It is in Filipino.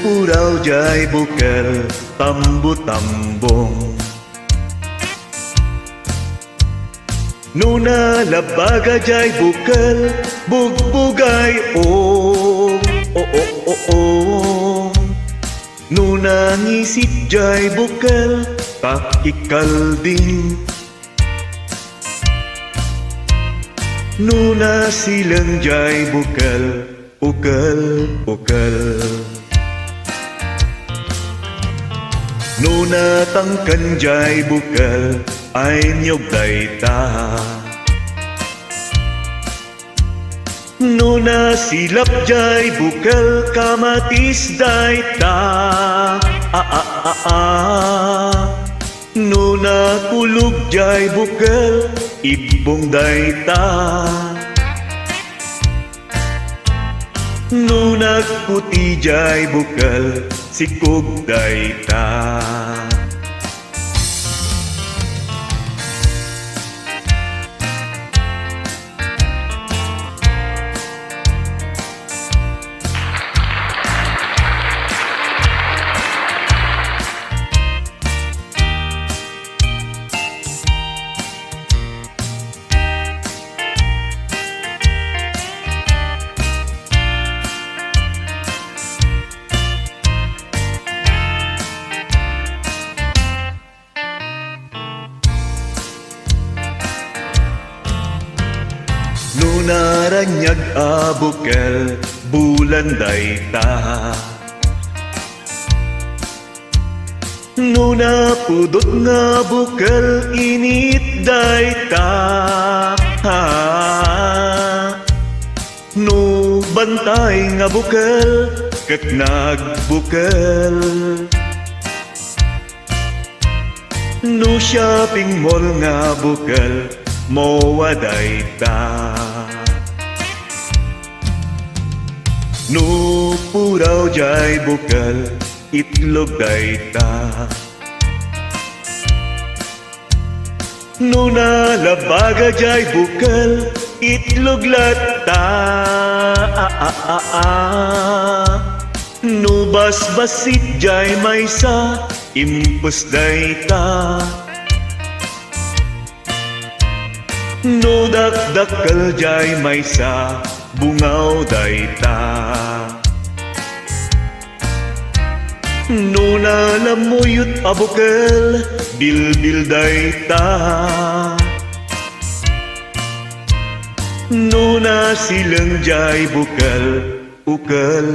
puraw jay bukel tambu-tambong. Nuna labaga jay bukel bugbugay ong o. Nuna ngisit jay bukel kakikalding. Nuna silang jay bukel ukel. Nuna tangkan jay bukel ay niyog dayta. Nuna silap jay bukel kamatis dayta. Nuna kulog jay bukel ibong dayta. Nuna puti jay bukel sikog dayta. Nuna ranyag bukel bulan dayta. Nuna pudot nga bukel init dayta. No bantay nga bukel ket nagbukel. No shopping mall nga bukel mowa dayta. No puraw jay bukel itlog dayta. No nalabaga jay bukel itlog latta. No basbasit jay maysa impus dayta. No dakdakkel jay maysa bungaw dayta. No nalamuyot bukel bilbil dayta. No nasilang jay bukel ukel.